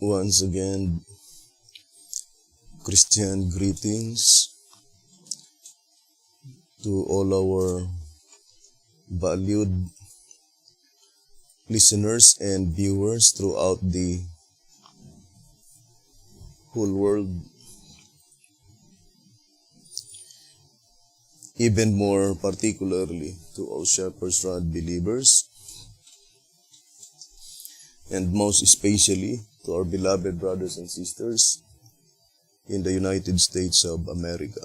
Once again, Christian greetings to all our valued listeners and viewers throughout the whole world. Even more particularly to all Shepherd's Rod believers, and most especially to our beloved brothers and sisters in the United States of America.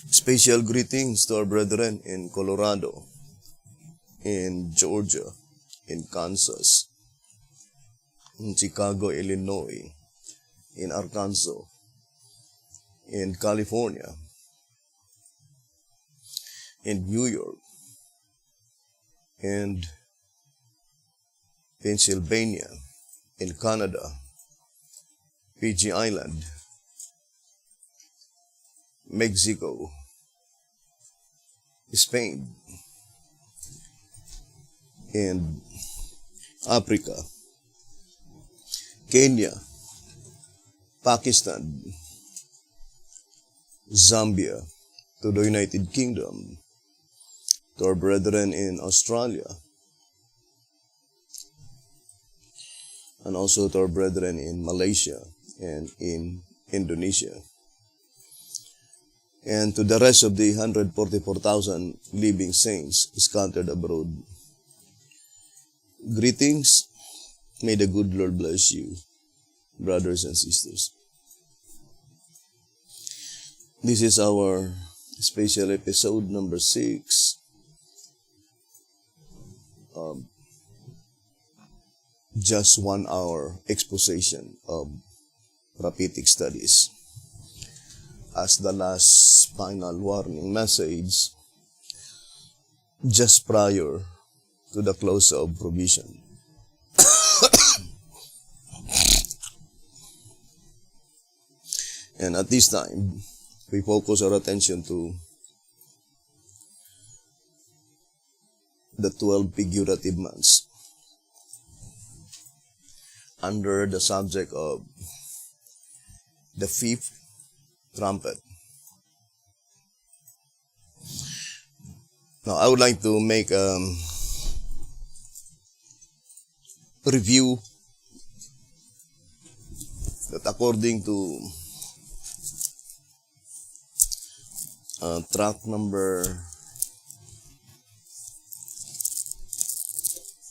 Special greetings to our brethren in Colorado, in Georgia, in Kansas, in Chicago, Illinois, in Arkansas, in California, in New York, and Pennsylvania, in Canada, Fiji Island, Mexico, Spain, and Africa, Kenya, Pakistan, Zambia, to the United Kingdom, to our brethren in Australia, and also to our brethren in Malaysia and in Indonesia, and to the rest of the 144,000 living saints scattered abroad. Greetings. May the good Lord bless you, brothers and sisters. This is our special episode number 6. Just 1 hour exposition of prophetic studies as the last final warning message just prior to the close of provision. And at this time, we focus our attention to the 12 figurative months under the subject of the 5th trumpet. Now, I would like to make a review that according to track number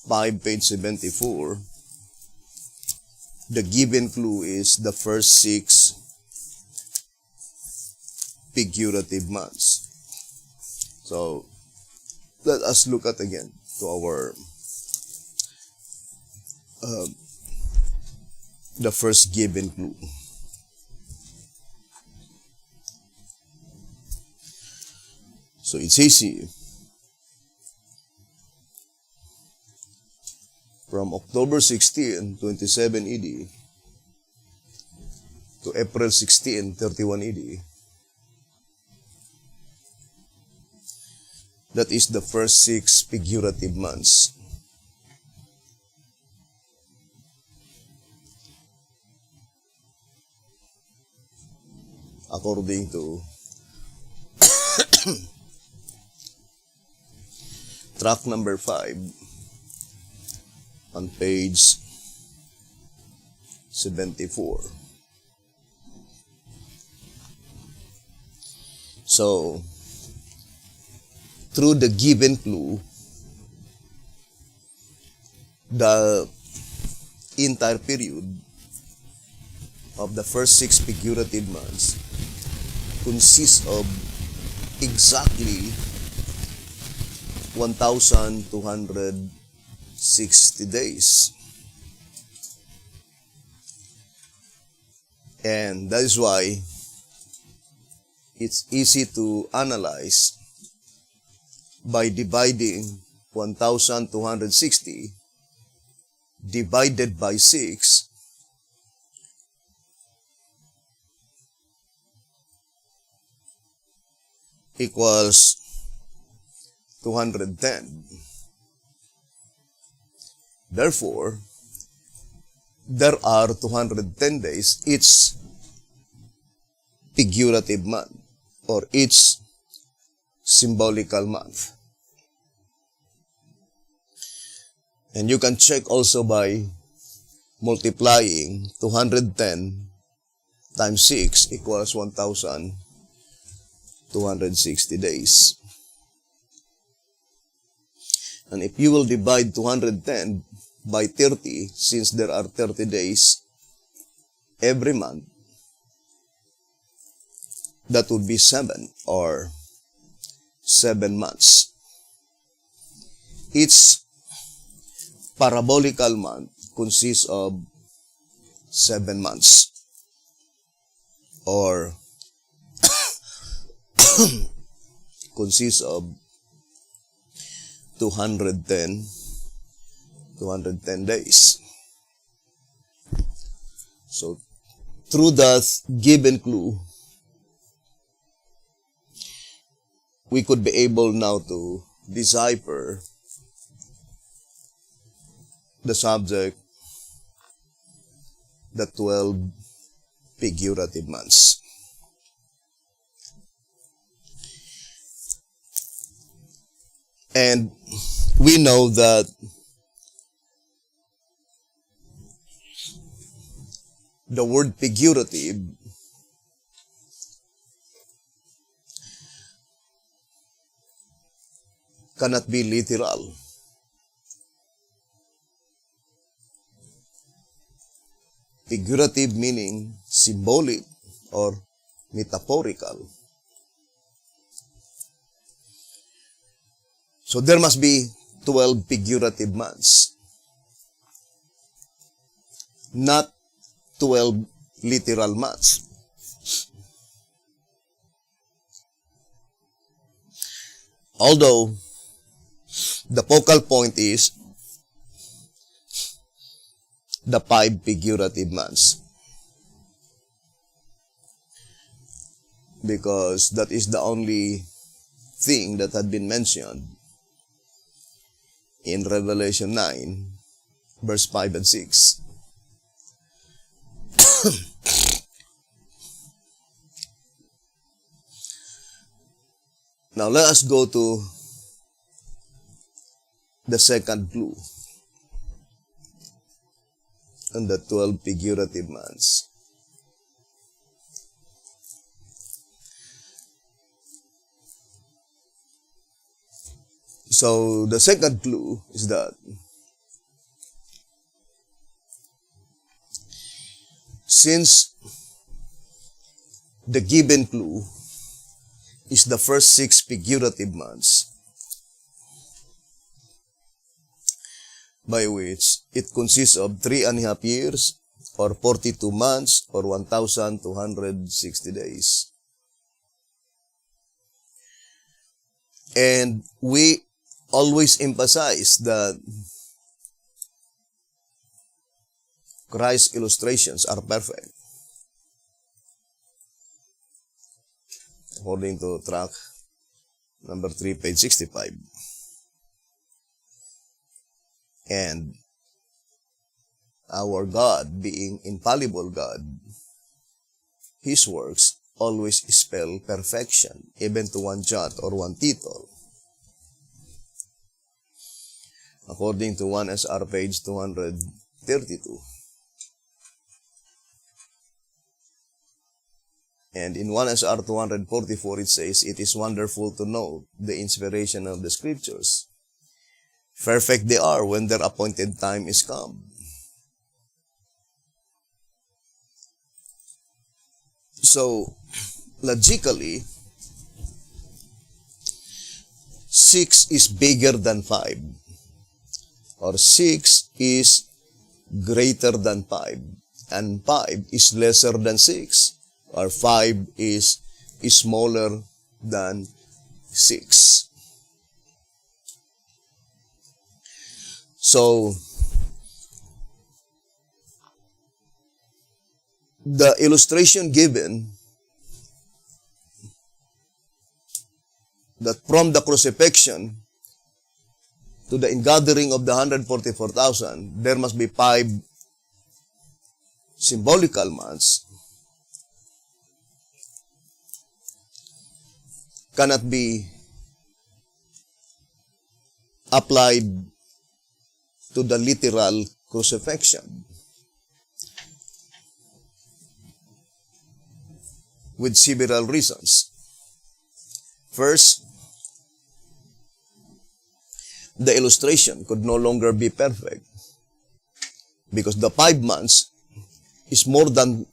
5, page 74, the given clue is the first 6 figurative months. So, let us look at again to our the first given clue. So it says here, from October 16, 27 AD to April 16, 31 AD, that is the first 6 figurative months. According to track number 5 on page 74. So, through the given clue, the entire period of the first 6 figurative months consists of exactly 1,260 days. And that is why it's easy to analyze by dividing 1,260 divided by 6 equals 210. Therefore, there are 210 days, each figurative month, or each symbolical month. And you can check also by multiplying 210 times 6 equals 1,260 days. And if you will divide 210 by 30, since there are 30 days every month, that would be 7 or 7 months. Each parabolical month consists of 7 months, or consists of 210 days. So, through that given clue, we could be able now to decipher the subject, the 12 figurative months. And we know that the word figurative cannot be literal. Figurative meaning symbolic or metaphorical. So there must be 12 figurative months, not 12 literal months. Although the focal point is the 5 figurative months, because that is the only thing that had been mentioned in Revelation 9, verse 5 and 6. Now let us go to the second clue on the 12 figurative months. So the second clue is that since the given clue is the first 6 figurative months, by which it consists of 3.5 years, or 42 months, or 1,260 days. And we always emphasize that Christ's illustrations are perfect, according to track number 3, page 65. And our God, being infallible God, His works always spell perfection, even to one jot or one tittle, according to 1 SR page 232. And in 1 SR 244 it says, "It is wonderful to know the inspiration of the Scriptures. Perfect they are when their appointed time is come." So, logically, 6 is bigger than 5, or 6 is greater than 5, and 5 is lesser than 6, or 5 is smaller than 6. So, the illustration given that from the crucifixion to the ingathering of the 144,000, there must be 5 symbolical months, cannot be applied to the literal crucifixion, with several reasons. First, the illustration could no longer be perfect because the 5 months is more than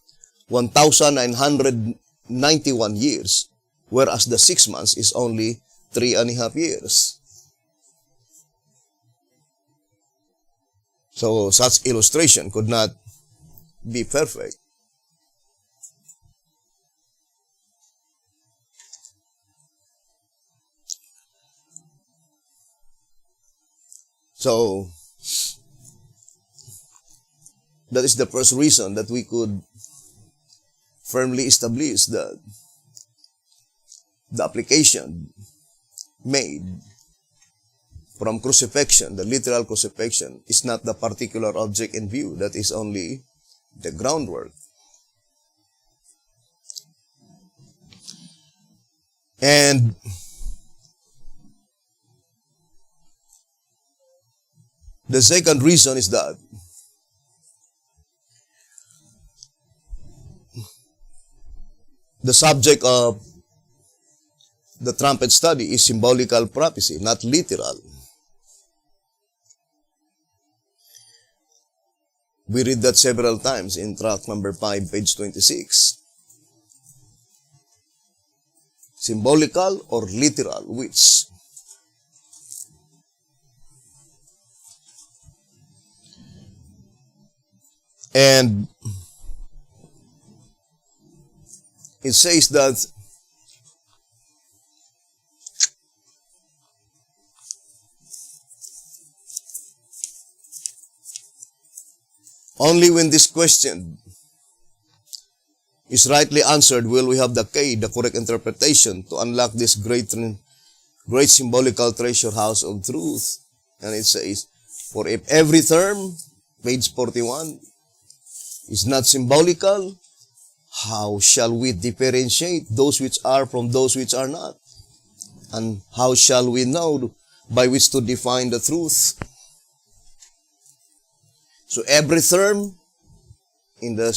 1,991 years, whereas the 6 months is only 3.5 years. So such illustration could not be perfect. So that is the first reason that we could firmly establish that the application made from crucifixion, the literal crucifixion, is not the particular object in view. That is only the groundwork. And the second reason is that the subject of the trumpet study is symbolical prophecy, not literal. We read that several times in tract number 5, page 26. Symbolical or literal, which? And it says that only when this question is rightly answered will we have the correct interpretation to unlock this great symbolical treasure house of truth. And it says, for if every term, page 41, is not symbolical, how shall we differentiate those which are from those which are not? And how shall we know by which to define the truth? So every term in the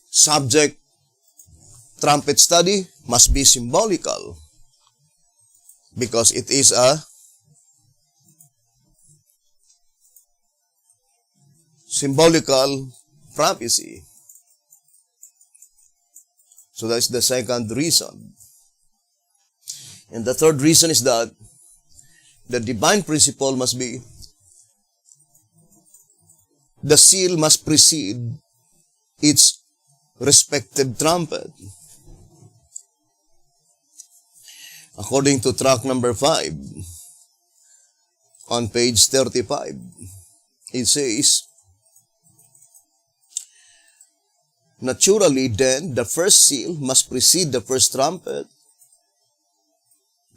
subject trumpet study must be symbolical because it is a symbolical prophecy. So that's the second reason. And the third reason is that the divine principle must be, the seal must precede its respective trumpet. According to tract number 5, on page 35, it says, naturally then, the first seal must precede the first trumpet,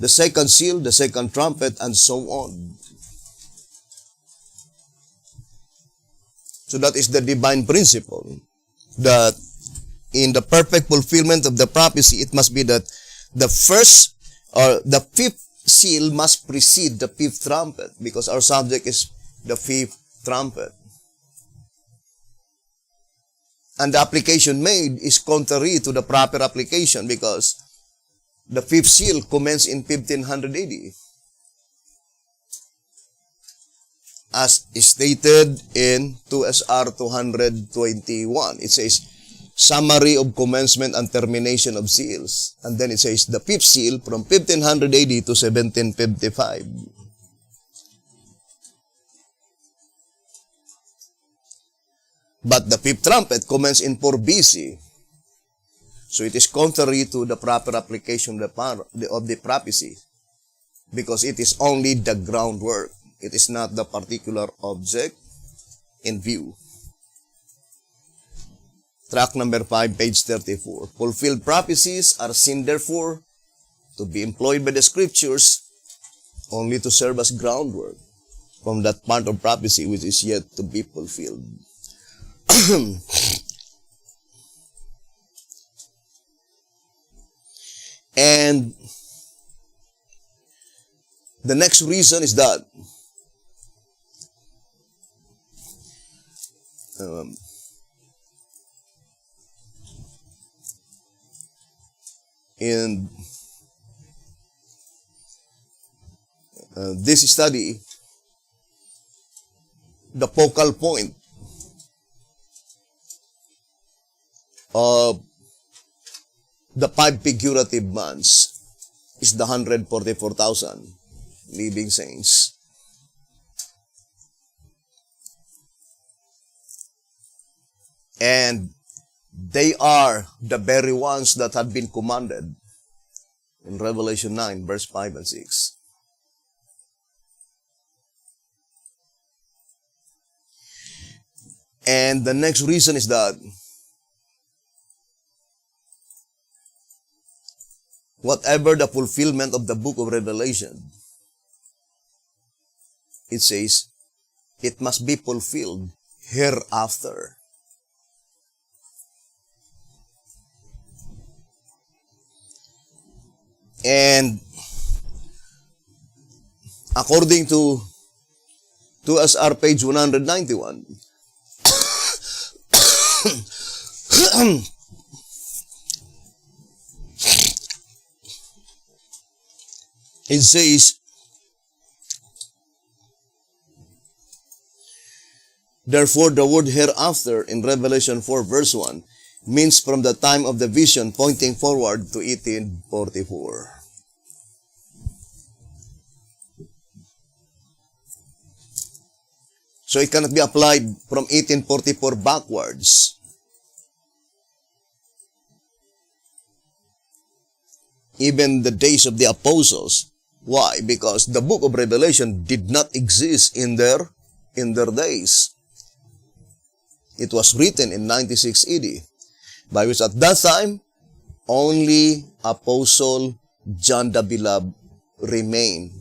the second seal, the second trumpet, and so on. So that is the divine principle, that in the perfect fulfillment of the prophecy, it must be that the first or the fifth seal must precede the fifth trumpet, because our subject is the fifth trumpet. And the application made is contrary to the proper application, because the fifth seal commenced in 1500 AD. As stated in 2SR 221, it says, summary of commencement and termination of seals. And then it says, the fifth seal from 1500 AD to 1755. But the fifth trumpet commenced in 4 BC. So it is contrary to the proper application of the prophecy, because it is only the groundwork. It is not the particular object in view. Tract number 5, page 34. Fulfilled prophecies are seen, therefore, to be employed by the Scriptures only to serve as groundwork. from that part of prophecy which is yet to be fulfilled. And the next reason is that in this study, the focal point of the 5 figurative months is the 144,000 living saints. And they are the very ones that have been commanded in Revelation 9, verse 5 and 6. And the next reason is that whatever the fulfillment of the book of Revelation, it says, it must be fulfilled hereafter. And according to SR page 191, it says, therefore the word hereafter in Revelation 4 verse 1 means from the time of the vision pointing forward to 1844. So it cannot be applied from 1844 backwards. Even the days of the apostles. Why? Because the book of Revelation did not exist in their days. It was written in 96 AD, by which at that time, only Apostle John the Beloved remained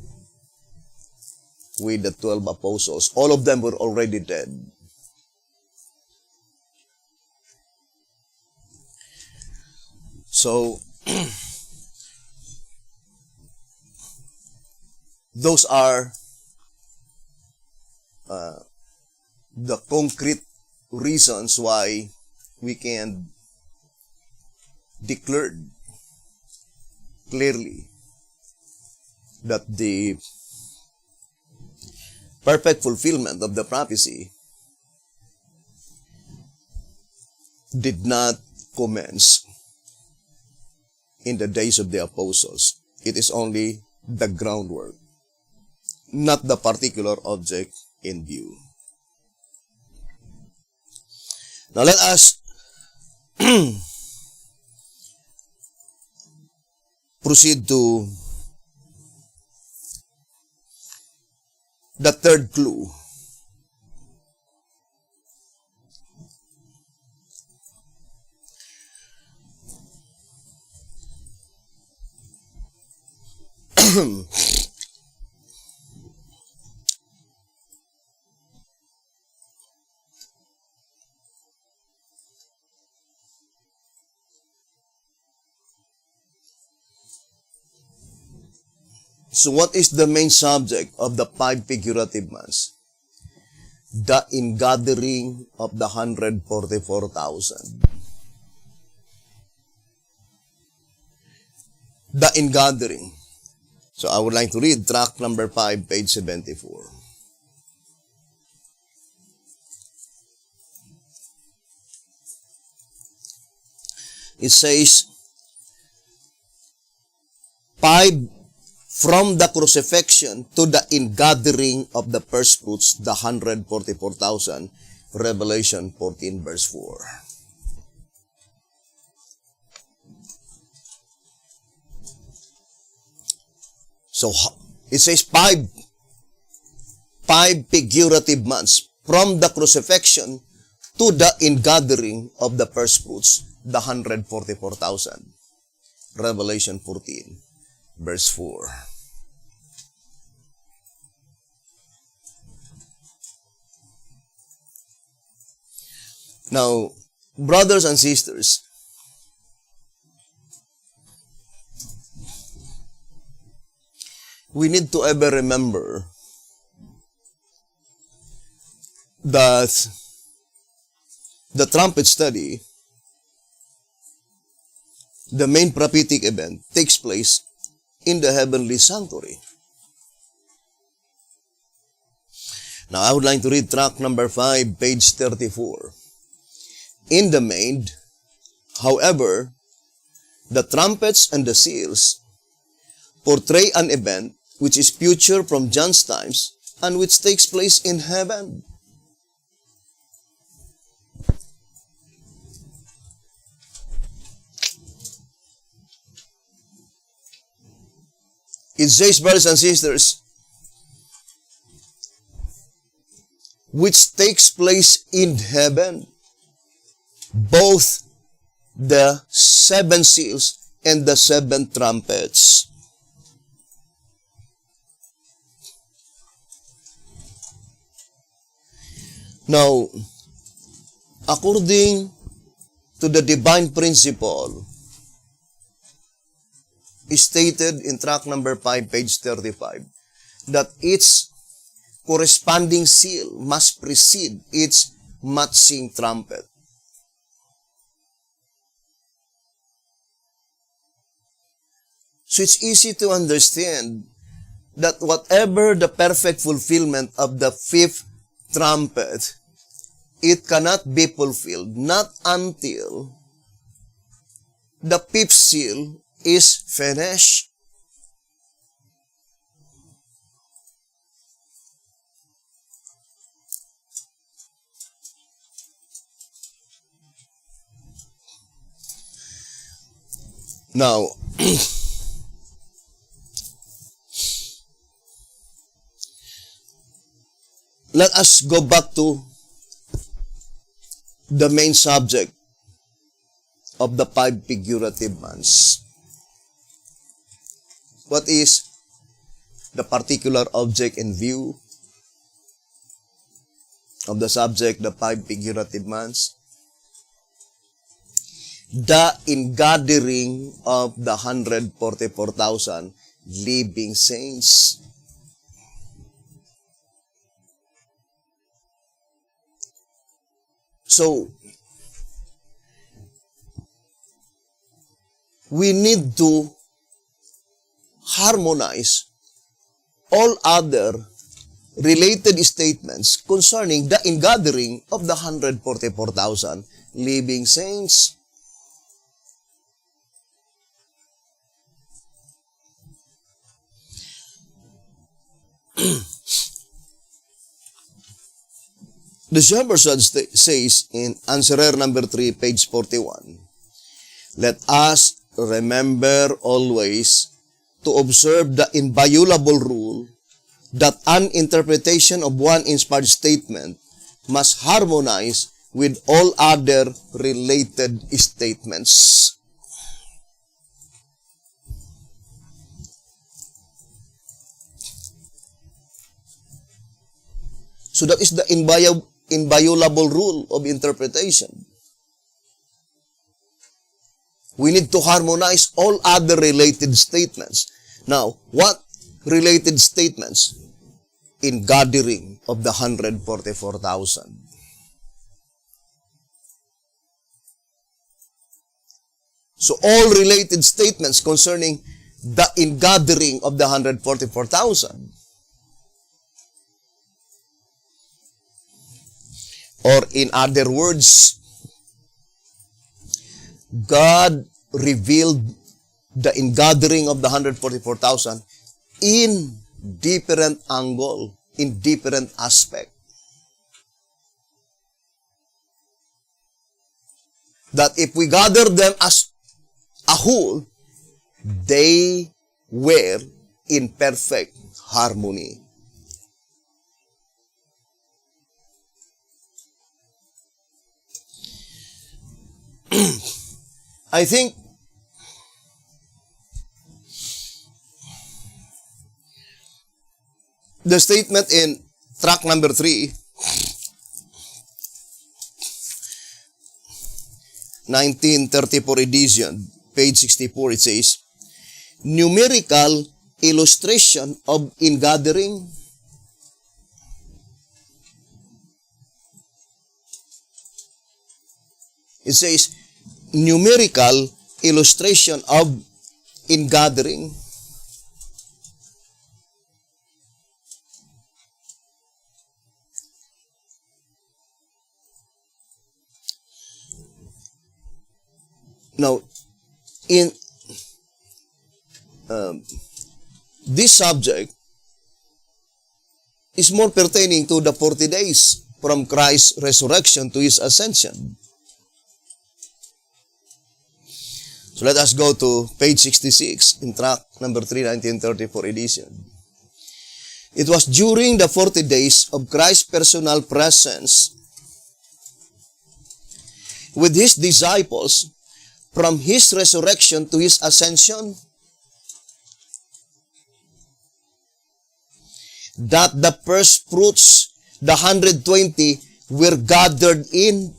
with the 12 apostles. All of them were already dead. So, those are the concrete reasons why we can declare clearly that the perfect fulfillment of the prophecy did not commence in the days of the apostles. It is only the groundwork, not the particular object in view. Now let us proceed to the third clue. So what is the main subject of the 5 figurative months? The ingathering of the 144,000. The ingathering. So I would like to read tract number 5, page 74. It says, 5 from the crucifixion to the ingathering of the first fruits, the 144,000, Revelation 14 verse 4. So it says 5 figurative months from the crucifixion to the ingathering of the first fruits, the 144,000, Revelation 14 verse 4. Now, brothers and sisters, we need to ever remember that the trumpet study, the main prophetic event, takes place in the heavenly sanctuary. Now, I would like to read tract number 5, page 34. In the main, however, the trumpets and the seals portray an event which is future from John's times and which takes place in heaven. It says, brothers and sisters, which takes place in heaven, both the 7 seals and the 7 trumpets. Now, according to the divine principle stated in tract number 5, page 35, that its corresponding seal must precede its matching trumpet. So it's easy to understand that whatever the perfect fulfillment of the 5th trumpet, it cannot be fulfilled not until the 5th seal is finished. Now, let us go back to the main subject of the 5 figurative months. What is the particular object in view of the subject, the 5 figurative months? The ingathering of the 144,000 living saints. So, we need to harmonize all other related statements concerning the ingathering of the 144,000 living saints. The Shepherd says in answerer number 3, page 41, let us remember always to observe the inviolable rule that an interpretation of one inspired statement must harmonize with all other related statements. So that is the inviolable rule of interpretation. We need to harmonize all other related statements. Now, what related statements? In gathering of the 144,000. So all related statements concerning the ingathering of the 144,000, or in other words, God revealed the ingathering of the 144,000 in different angle, in different aspect. That if we gather them as a whole, they were in perfect harmony. I think the statement in tract number 3 1934 edition, page 64, it says, numerical illustration of ingathering. It says, numerical illustration of ingathering. Now, in this subject is more pertaining to the 40 days from Christ's resurrection to His ascension. So let us go to page 66 in track number 3, 1934 edition. It was during the 40 days of Christ's personal presence with His disciples from His resurrection to His ascension that the first fruits, the 120, were gathered in.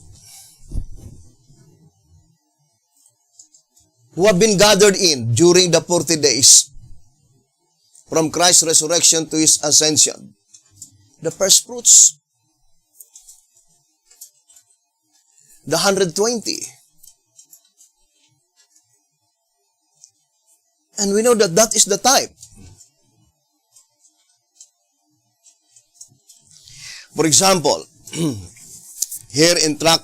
Who have been gathered in during the 40 days from Christ's resurrection to His ascension? The first fruits. The 120. And we know that that is the type. For example, here in track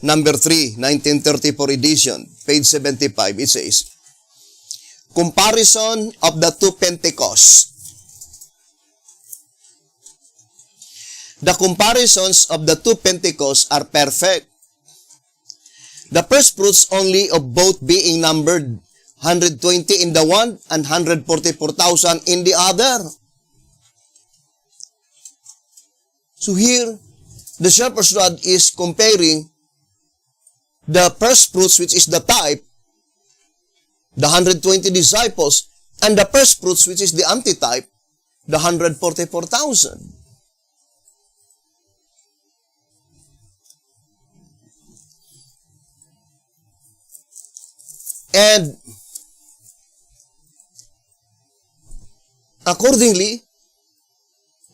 number 3, 1934 edition, page 75, it says, comparison of the two Pentecosts. The comparisons of the two Pentecosts are perfect. The first fruits only of both being numbered 120 in the one and 144,000 in the other. So here, the shepherd's rod is comparing the first fruits, which is the type, the 120 disciples, and the first fruits, which is the antitype, the 144,000. And accordingly,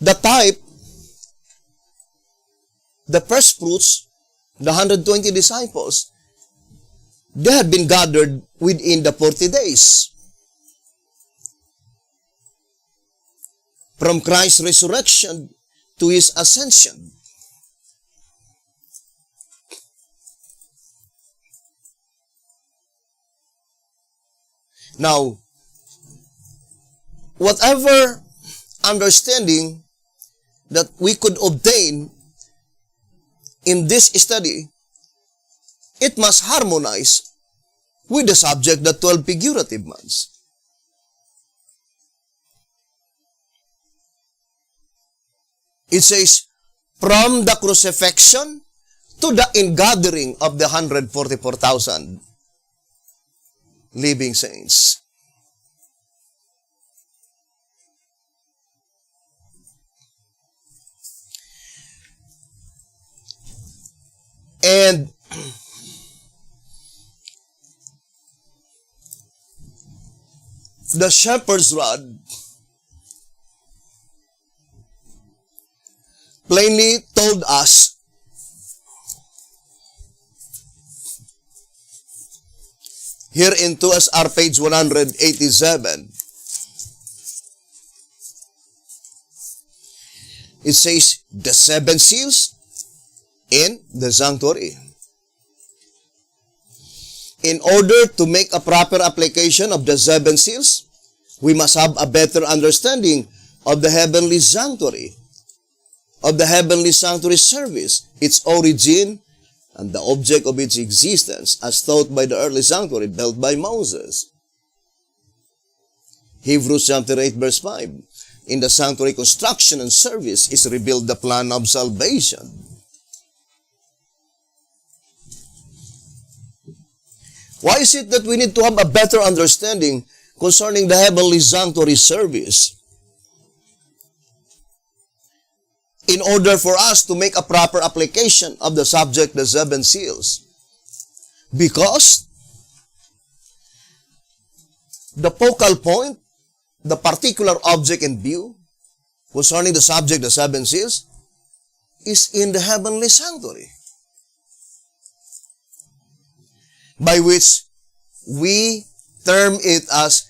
the type, the first fruits, the 120 disciples, they had been gathered within the 40 days. From Christ's resurrection to His ascension. Now, whatever understanding that we could obtain in this study, it must harmonize with the subject, the 12 figurative months. It says, from the crucifixion to the ingathering of the 144,000 living saints. And the shepherd's rod plainly told us here in 2SR page 187, it says, the 7 seals in the sanctuary. In order to make a proper application of the 7 seals, we must have a better understanding of the heavenly sanctuary, of the heavenly sanctuary service, its origin, and the object of its existence, as taught by the early sanctuary built by Moses. Hebrews chapter 8 verse 5. In the sanctuary construction and service is revealed the plan of salvation. Why is it that we need to have a better understanding concerning the heavenly sanctuary service? In order for us to make a proper application of the subject, the 7 seals. Because the focal point, the particular object in view, concerning the subject, the seven seals, is in the heavenly sanctuary, by which we term it as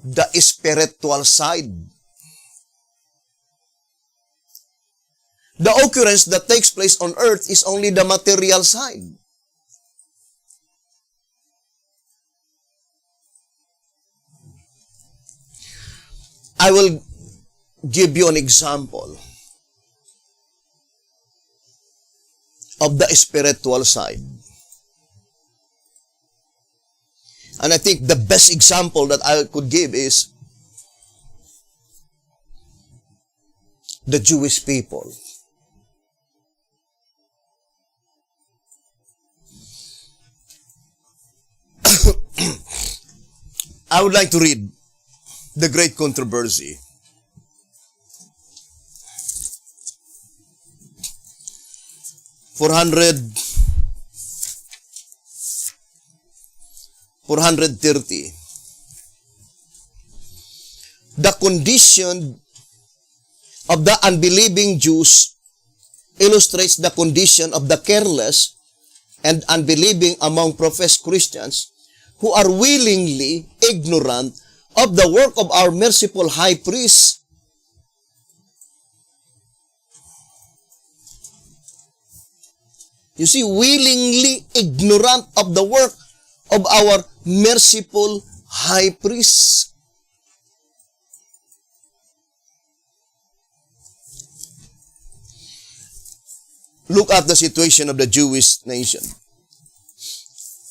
the spiritual side. The occurrence that takes place on earth is only the material side. I will give you an example of the spiritual side. And I think the best example that I could give is the Jewish people. I would like to read the Great Controversy. $430. The condition of the unbelieving Jews illustrates the condition of the careless and unbelieving among professed Christians who are willingly ignorant of the work of our merciful high priest. You see, willingly ignorant of the work of our merciful high priest. Look at the situation of the Jewish nation.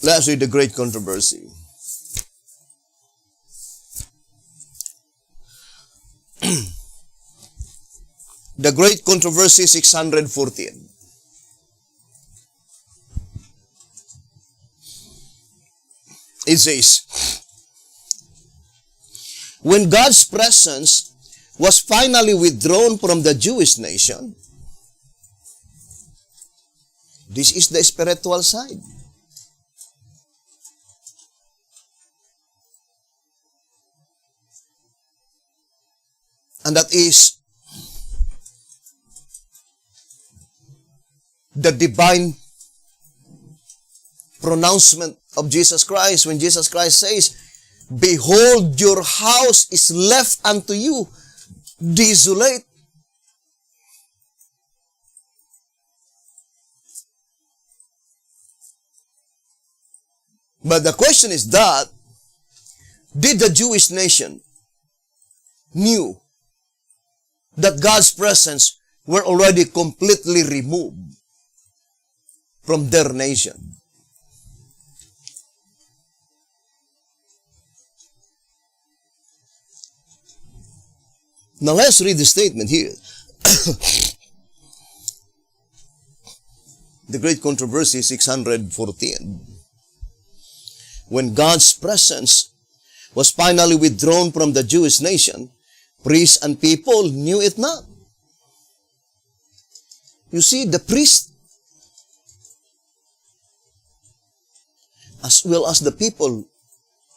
Let's read the Great Controversy. The Great Controversy 614. It says, when God's presence was finally withdrawn from the Jewish nation, this is the spiritual side. And that is the divine pronouncement of Jesus Christ when Jesus Christ says, behold, your house is left unto you desolate. But the question is that, did the Jewish nation knew that God's presence were already completely removed from their nation? Now let's read the statement here. The Great Controversy 614. When God's presence was finally withdrawn from the Jewish nation, priests and people knew it not. You see, the priest as well as the people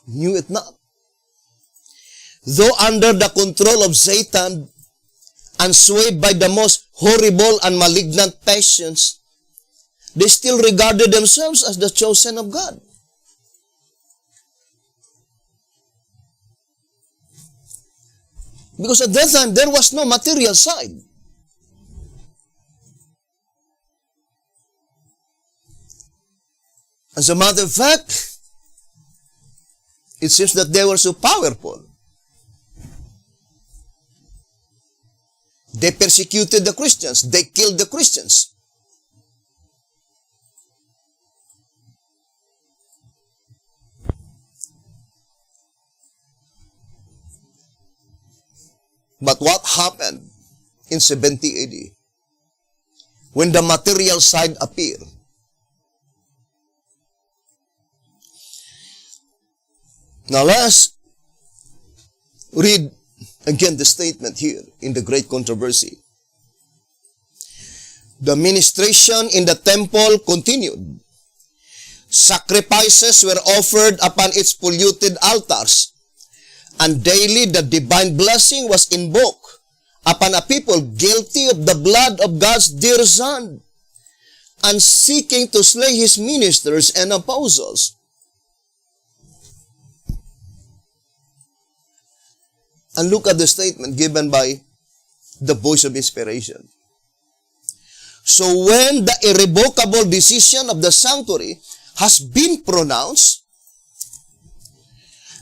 knew it not. Though under the control of Satan and swayed by the most horrible and malignant passions, they still regarded themselves as the chosen of God. Because at that time, there was no material side. As a matter of fact, it seems that they were so powerful. They persecuted the Christians. They killed the Christians. But what happened in 70 AD when the material side appeared? Now let's read again the statement here in the Great Controversy. The ministration in the temple continued Sacrifices were offered upon its polluted altars, and daily the divine blessing was invoked upon a people guilty of the blood of God's dear Son, and seeking to slay His ministers and apostles. And look at the statement given by the voice of inspiration. So when the irrevocable decision of the sanctuary has been pronounced,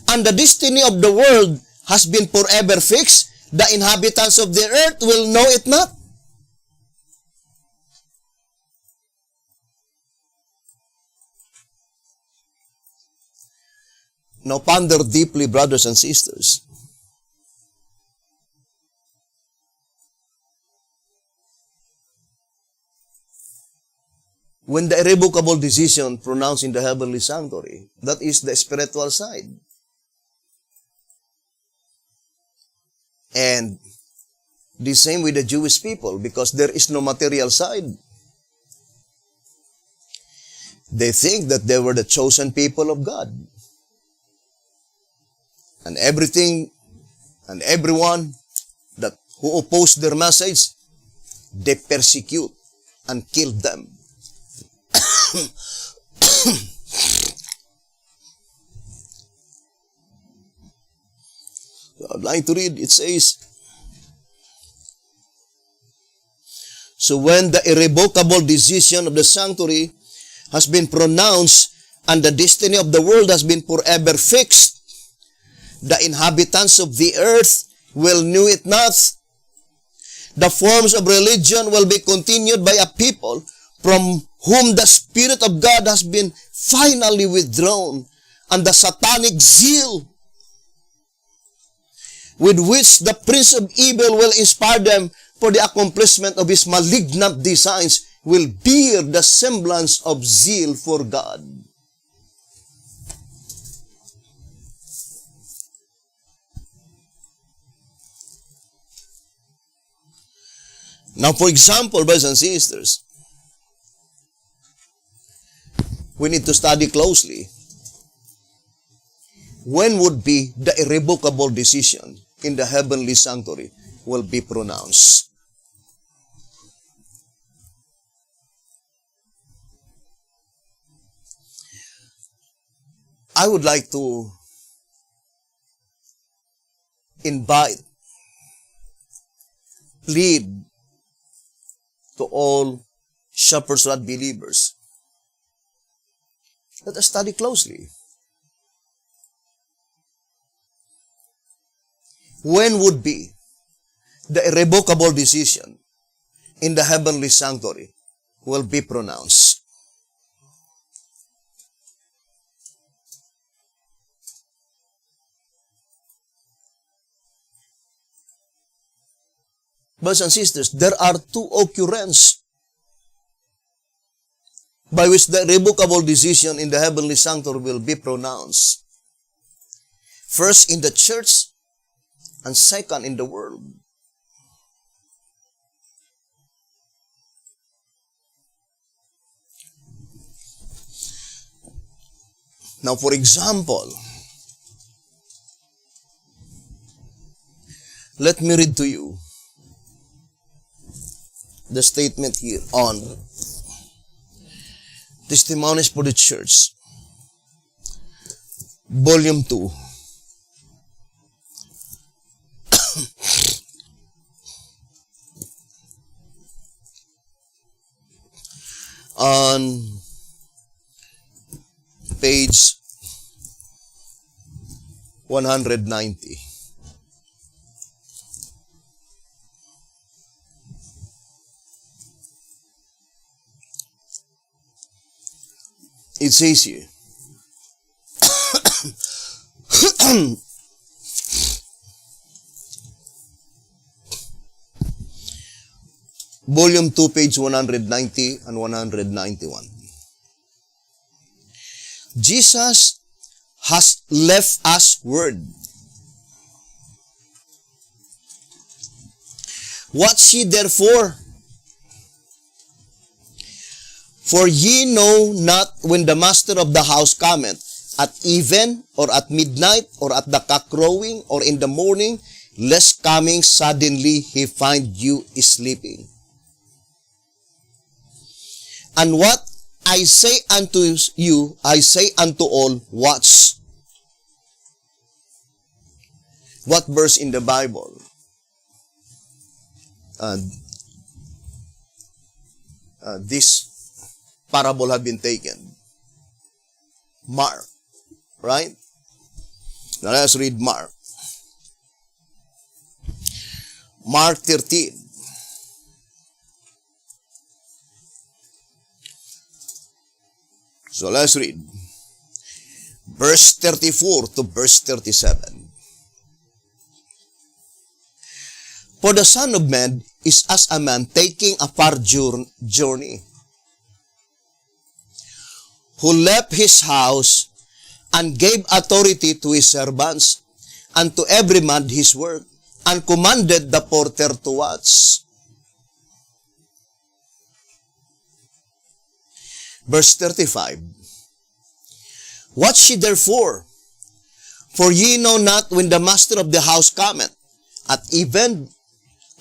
and the destiny of the world has been forever fixed, the inhabitants of the earth will know it not. Now ponder deeply, brothers and sisters. When the irrevocable decision pronounced in the heavenly sanctuary, that is the spiritual side. And the same with the Jewish people, because there is no material side. They think that they were the chosen people of God. And everything and everyone who opposed their message, they persecute and kill them. I'd like to read, it says, so when the irrevocable decision of the sanctuary has been pronounced and the destiny of the world has been forever fixed, the inhabitants of the earth will know it not. The forms of religion will be continued by a people from whom the Spirit of God has been finally withdrawn, and the satanic zeal with which the Prince of Evil will inspire them for the accomplishment of his malignant designs will bear the semblance of zeal for God. Now, for example, brothers and sisters, we need to study closely. When would be the irrevocable decision in the heavenly sanctuary will be pronounced? I would like to invite, plead to all Shepherd's Rod believers. Let us study closely. When would be the irrevocable decision in the heavenly sanctuary will be pronounced? Brothers and sisters, there are two occurrences by which the irrevocable decision in the heavenly sanctuary will be pronounced. First in the church, and second in the world. Now, for example, let me read to you the statement here on Testimonies for the Church, Volume 2. On page 190. It says here, Volume 2, page 190 and 191. Jesus has left us word. Watch ye therefore, For ye know not when the master of the house cometh, at even, or at midnight, or at the cock crowing, or in the morning, lest coming suddenly he find you sleeping. And what I say unto you, I say unto all, watch. What verse in the Bible? This parable had been taken. Mark. Right? Now let's read Mark. Mark 13. So let's read. Verse 34 to verse 37. For the Son of Man is as a man taking a far journey, who left his house and gave authority to his servants, and to every man his work, and commanded the porter to watch. Verse 35. Watch ye therefore, for ye know not when the master of the house cometh, at even,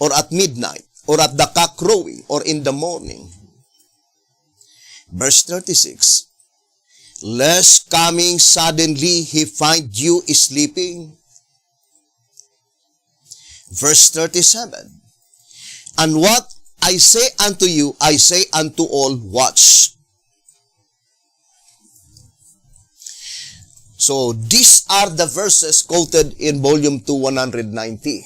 or at midnight, or at the cock crowing, or in the morning. Verse 36. Lest coming suddenly he find you sleeping. Verse 37. And what I say unto you, I say unto all, watch. So these are the verses quoted in volume 2, 190.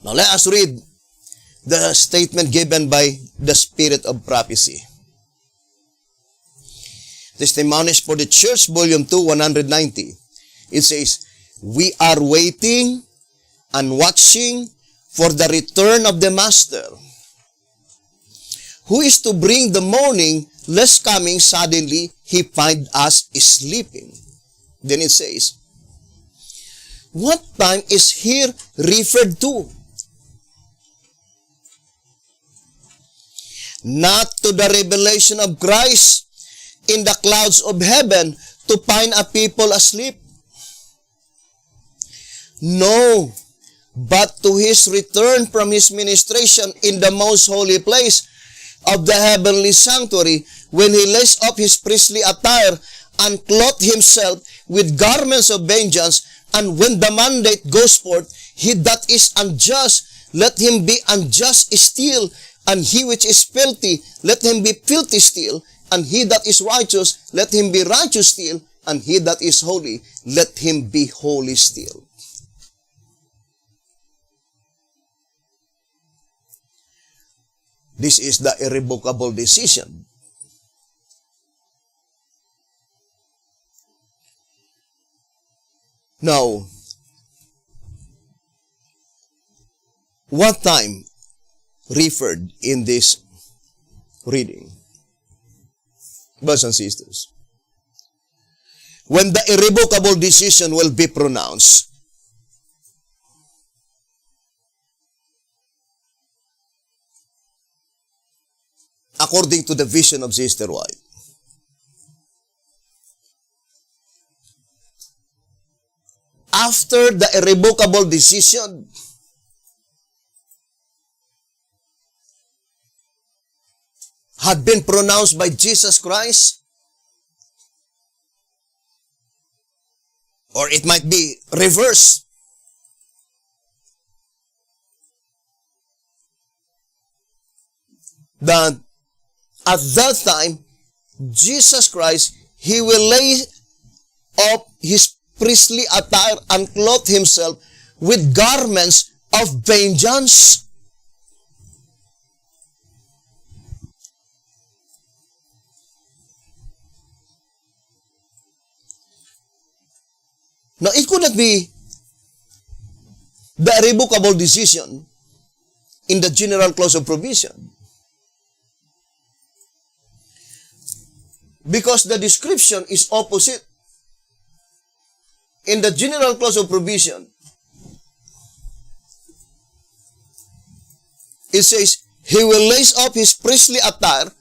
Now let us read the statement given by the Spirit of Prophecy. Testimonies for the Church, volume 2, 190. It says, we are waiting and watching for the return of the Master, who is to bring the morning, lest coming suddenly he find us sleeping. Then it says, what time is here referred to? Not to the revelation of Christ in the clouds of heaven to find a people asleep. No, but to his return from his ministration in the most holy place of the heavenly sanctuary, when he lays off his priestly attire and clothed himself with garments of vengeance, and when the mandate goes forth, he that is unjust, let him be unjust still, and he which is filthy, let him be filthy still, and he that is righteous, let him be righteous still, and he that is holy, let him be holy still. This is the irrevocable decision. Now, what time referred in this reading? Brothers and sisters, when the irrevocable decision will be pronounced, according to the vision of Sister White, after the irrevocable decision, had been pronounced by Jesus Christ, or it might be reversed. That at that time, Jesus Christ, he will lay off his priestly attire and clothe himself with garments of vengeance. Now, it could not be the irrevocable decision in the general clause of provision, because the description is opposite. In the general clause of provision, it says, he will lace up his priestly attire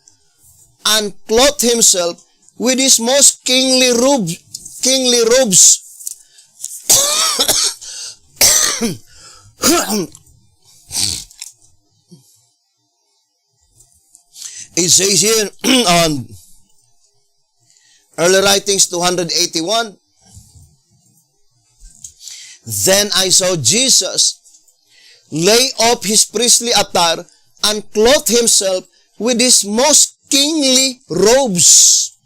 and clothe himself with his most kingly robes. It says here on Early Writings 281, then I saw Jesus lay up his priestly attire and clothe himself with his most kingly robes.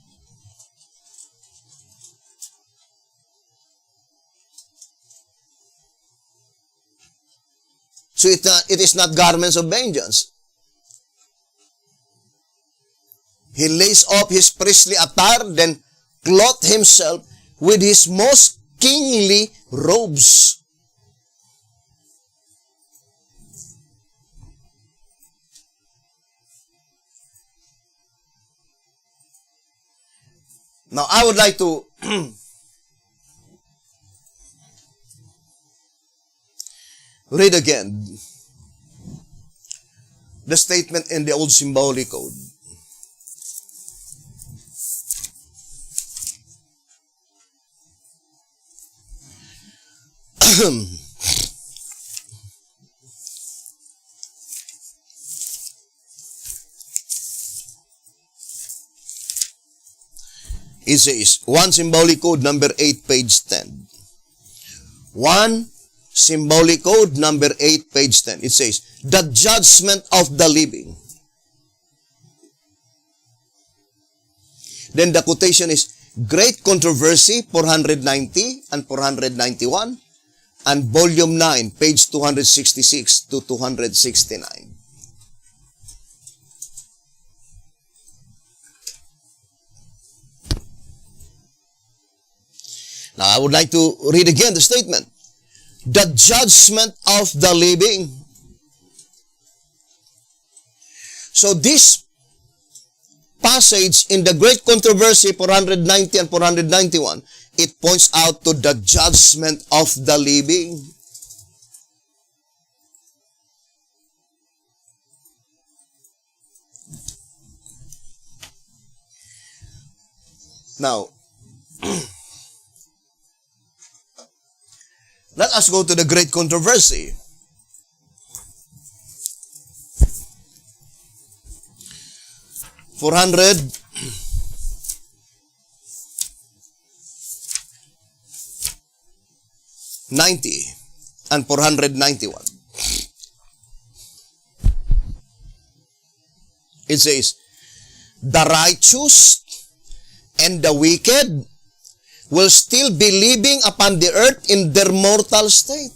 So it is not garments of vengeance. He lays up his priestly attire, then clothed himself with his most kingly robes. Now, I would like to read again the statement in the Old Symbolic Code. It says, 1 Symbolic Code number 8, page 10. 1 Symbolic Code number 8, page 10. It says, the judgment of the living. Then the quotation is, Great Controversy, 490 and 491, and volume 9, page 266 to 269. Now, I would like to read again the statement. The judgment of the living. So this passage in the Great Controversy 490 and 491, it points out to the judgment of the living. Now, let us go to the Great Controversy. $490 and 491. It says, the righteous and the wicked will still be living upon the earth in their mortal state.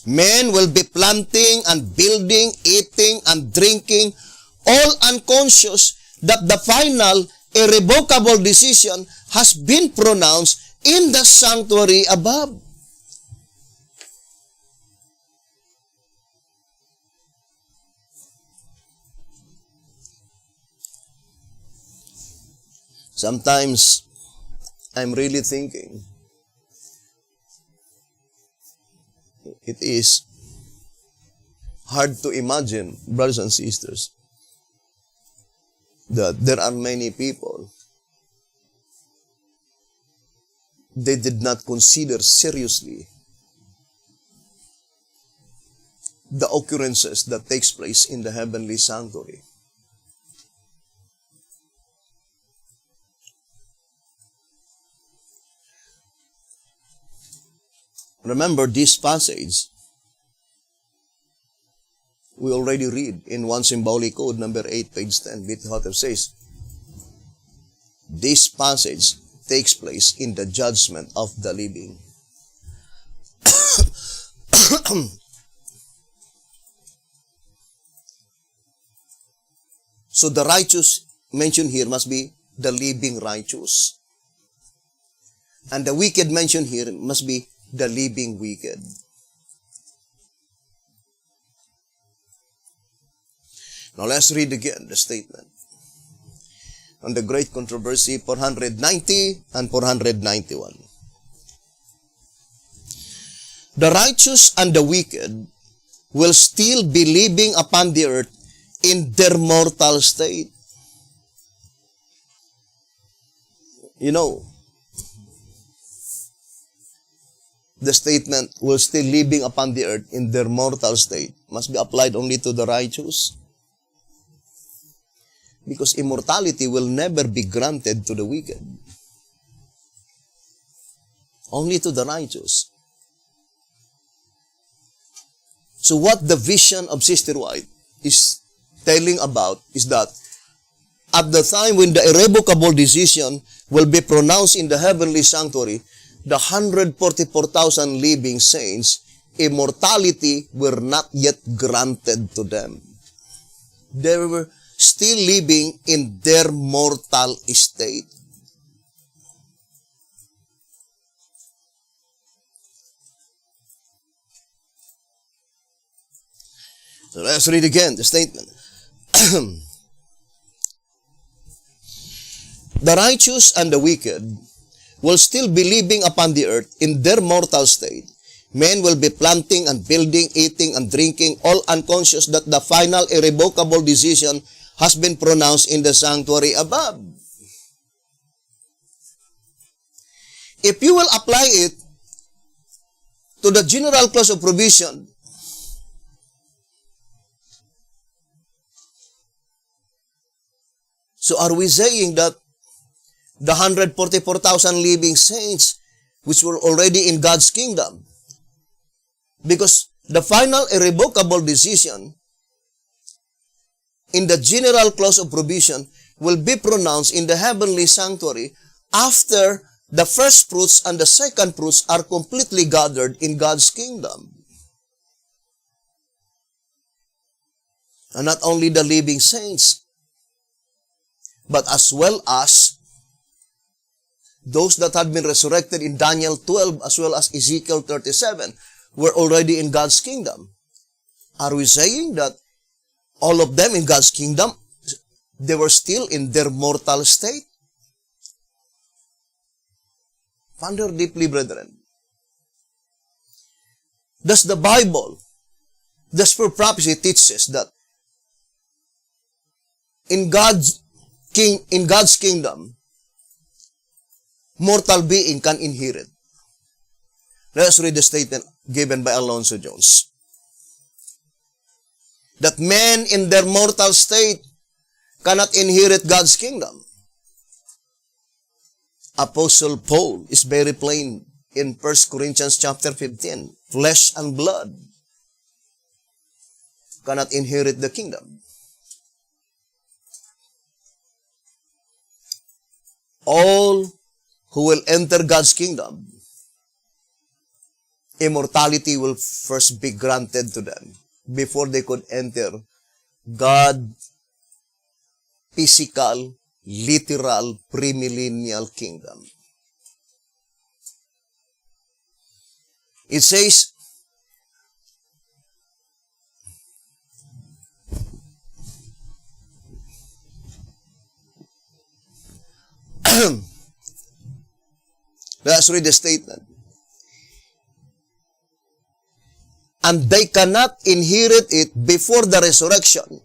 Men will be planting and building, eating and drinking, all unconscious that the final irrevocable decision has been pronounced in the sanctuary above. Sometimes, I'm really thinking, it is hard to imagine, brothers and sisters, that there are many people, they did not consider seriously the occurrences that takes place in the heavenly sanctuary. Remember this passage, we already read in 1 Symbolic Code number 8, page 10, what it says. This passage takes place in the judgment of the living. So the righteous mentioned here must be the living righteous. And the wicked mentioned here must be the living wicked. Now let's read again the statement on the Great Controversy 490 and 491. the righteous and the wicked will still be living upon the earth in their mortal state. You know, the statement will still living upon the earth in their mortal state must be applied only to the righteous. Because immortality will never be granted to the wicked. Only to the righteous. So what the vision of Sister White is telling about is that at the time when the irrevocable decision will be pronounced in the heavenly sanctuary, the 144,000 living saints, immortality were not yet granted to them. They were still living in their mortal state. So let's read again the statement. The righteous and the wicked will still be living upon the earth in their mortal state. Men will be planting and building, eating and drinking, all unconscious that the final irrevocable decision has been pronounced in the sanctuary above. If you will apply it to the general clause of provision, so are we saying that the 144,000 living saints, which were already in God's kingdom, because the final irrevocable decision in the general clause of provision will be pronounced in the heavenly sanctuary after the first fruits and the second fruits are completely gathered in God's kingdom. And not only the living saints, but as well as those that had been resurrected in Daniel 12 as well as Ezekiel 37 were already in God's kingdom. Are we saying that all of them in God's kingdom, they were still in their mortal state? Ponder deeply, brethren. Does the Bible, does for prophecy teaches that in God's kingdom, mortal being can inherit? Let us read the statement given by Alonzo Jones. That men in their mortal state cannot inherit God's kingdom. Apostle Paul is very plain in 1 Corinthians chapter 15. Flesh and blood cannot inherit the kingdom. All who will enter God's kingdom, immortality will first be granted to them before they could enter God's physical, literal, premillennial kingdom. It says, let's read the statement. And they cannot inherit it before the resurrection.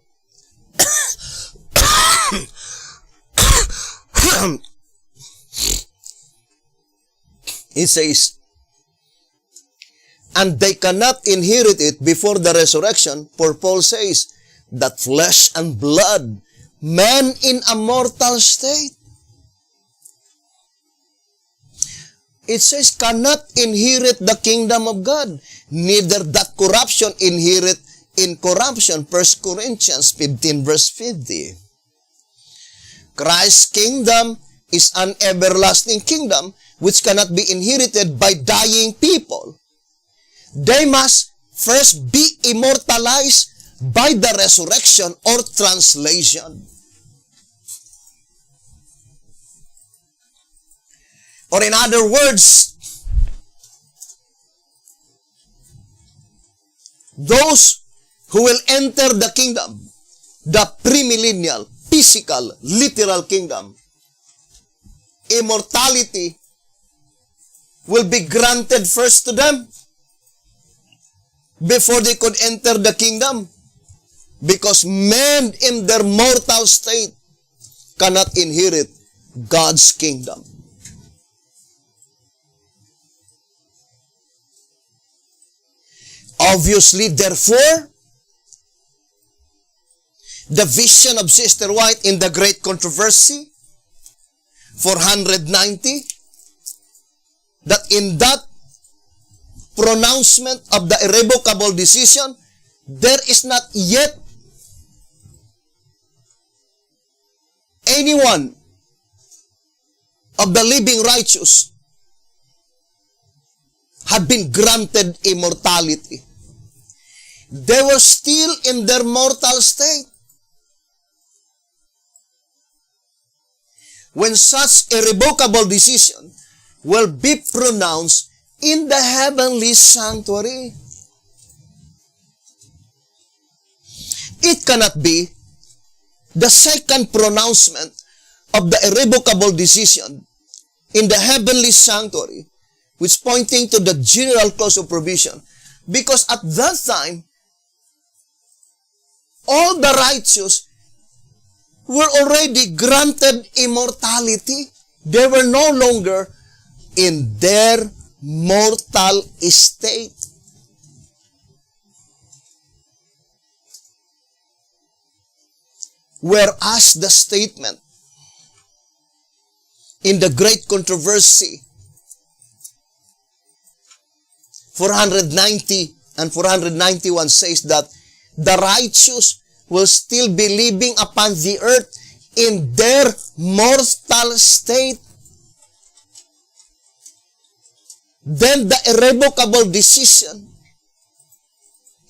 It says, and they cannot inherit it before the resurrection, for Paul says that flesh and blood, man in a mortal state, it says, cannot inherit the kingdom of God. Neither that corruption inherit incorruption. 1 Corinthians 15 verse 50. Christ's kingdom is an everlasting kingdom which cannot be inherited by dying people. They must first be immortalized by the resurrection or translation. Or in other words, those who will enter the kingdom, the premillennial, physical, literal kingdom, immortality will be granted first to them. before they could enter the kingdom. Because men in their mortal state cannot inherit God's kingdom. Obviously, therefore, the vision of Sister White in the Great Controversy, 490, that in that pronouncement of the irrevocable decision, there is not yet anyone of the living righteous had been granted immortality. They were still in their mortal state. When such irrevocable decision will be pronounced in the heavenly sanctuary, it cannot be the second pronouncement of the irrevocable decision in the heavenly sanctuary, which pointing to the general clause of provision. Because at that time, all the righteous were already granted immortality. They were no longer in their mortal state. Whereas the statement in the Great Controversy, 490 and 491 says that the righteous will still be living upon the earth in their mortal state. Then the irrevocable decision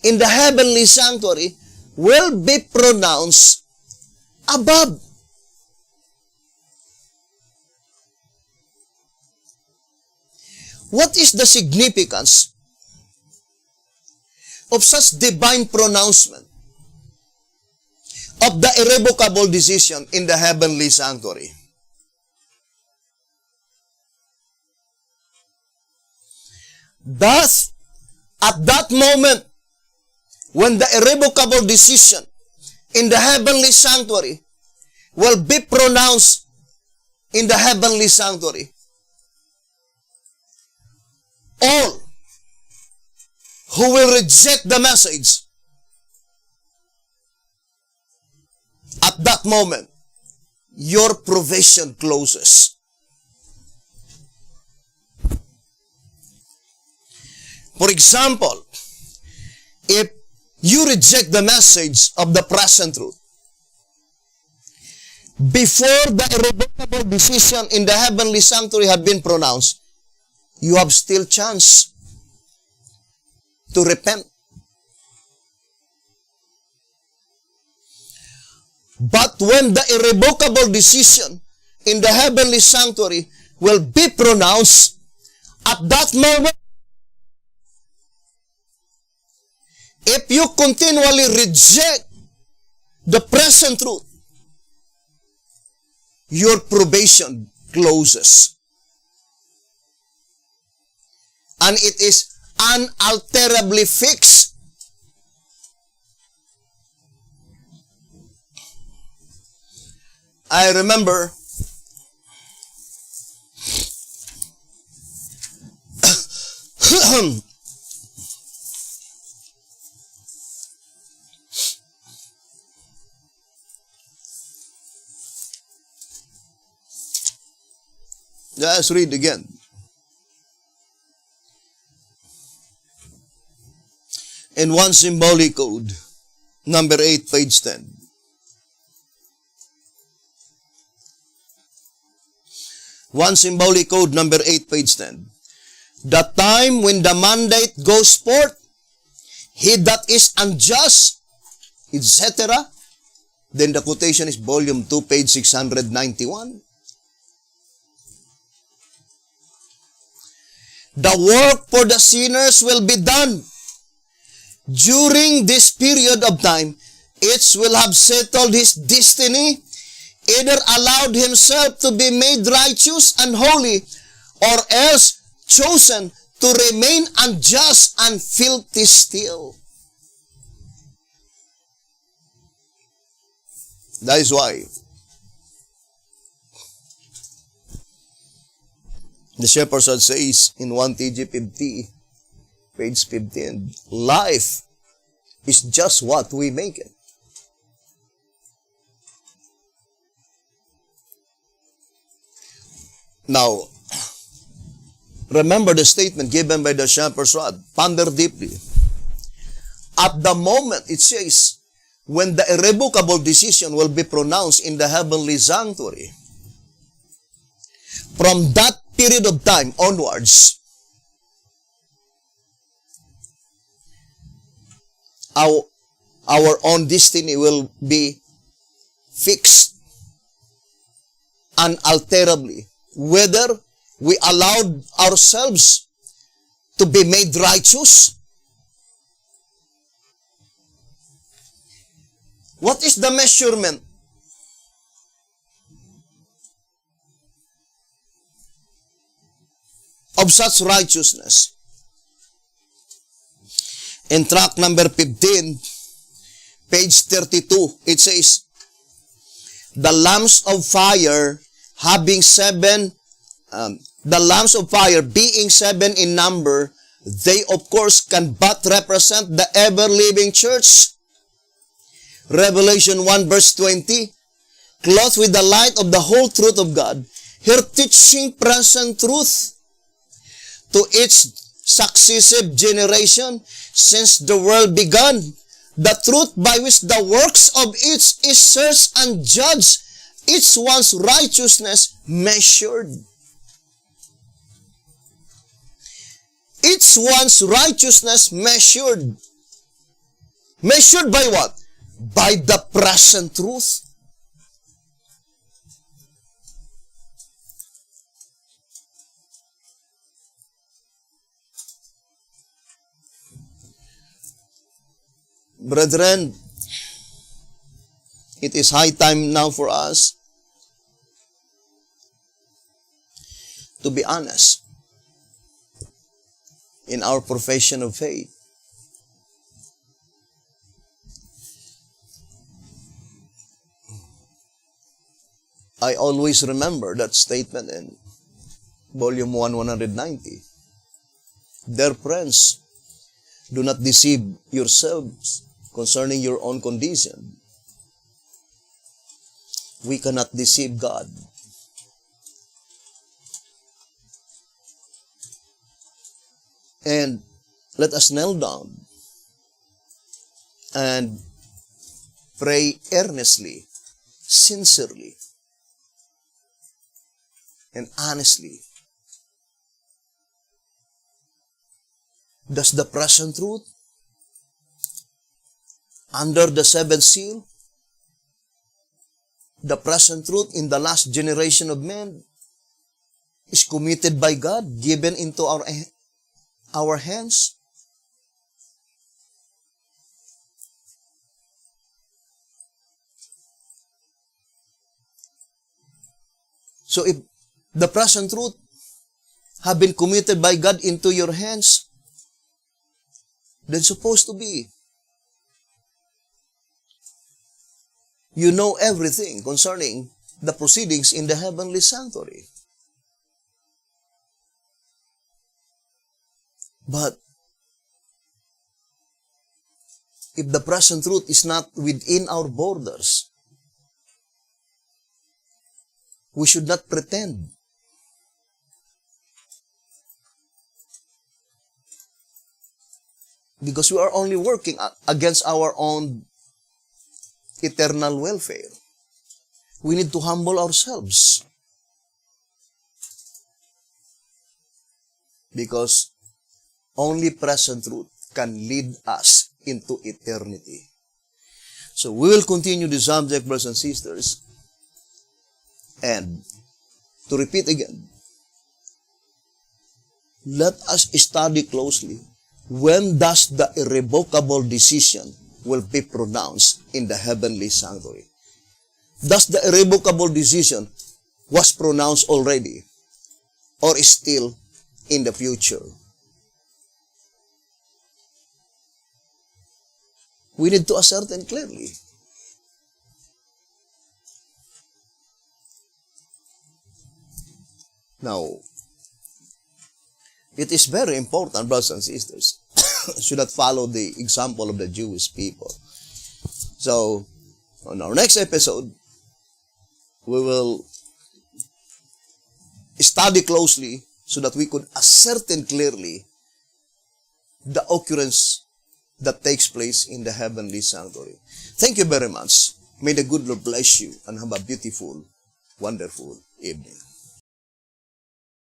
in the heavenly sanctuary will be pronounced above. What is the significance of such divine pronouncement of the irrevocable decision in the heavenly sanctuary? Thus, at that moment, when the irrevocable decision in the heavenly sanctuary will be pronounced in the heavenly sanctuary, all who will reject the message, at that moment, your provision closes. For example, if you reject the message of the present truth, before the irrevocable decision in the heavenly sanctuary had been pronounced, you have still chance to repent. But when the irrevocable decision in the heavenly sanctuary will be pronounced, at that moment, if you continually reject the present truth, your probation closes. And it is unalterably fixed. I remember let's read again. In one symbolic code, number 8, page 10. One symbolic code, number 8, page 10. The time when the mandate goes forth, he that is unjust, etc. Then the quotation is volume 2, page 691. The work for the sinners will be done. During this period of time, each will have settled his destiny, either allowed himself to be made righteous and holy, or else chosen to remain unjust and filthy still. That is why the Shepherd's Heart says in 1 TG 50, page 15, life is just what we make it. Now, remember the statement given by the Shepherd's Rod. Ponder deeply. At the moment, it says, when the irrevocable decision will be pronounced in the heavenly sanctuary, from that period of time onwards, our own destiny will be fixed unalterably, whether we allowed ourselves to be made righteous. What is the measurement? Of such righteousness? In tract number 15, page 32, it says, the lamps of fire having seven, the lamps of fire being seven in number, they of course can but represent the ever-living church. Revelation 1 verse 20, clothed with the light of the whole truth of God, her teaching present truth to its successive generation since the world began, the truth by which the works of each is searched and judged, each one's righteousness measured. Each one's righteousness measured. Measured by what? By the present truth. Brethren, it is high time now for us to be honest in our profession of faith. I always remember that statement in volume 1, 190. Dear friends, do not deceive yourselves concerning your own condition. We cannot deceive God. And let us kneel down and pray earnestly, sincerely, and honestly. Does the present truth under the seventh seal, the present truth in the last generation of men, is committed by God, given into our hands? So if the present truth have been committed by God into your hands, then supposed to be, you know everything concerning the proceedings in the heavenly sanctuary. But if the present truth is not within our borders, we should not pretend. Because we are only working against our own eternal welfare. We need to humble ourselves. Because only present truth can lead us into eternity. So we will continue the subject, brothers and sisters. And to repeat again, let us study closely. When does the irrevocable decision will be pronounced in the heavenly sanctuary? Does the irrevocable decision was pronounced already or is still in the future? We need to ascertain clearly. Now, it is very important, brothers and sisters, should not follow the example of the Jewish people. So, on our next episode, we will study closely so that we could ascertain clearly the occurrence that takes place in the heavenly sanctuary. Thank you very much. May the good Lord bless you and have a beautiful, wonderful evening.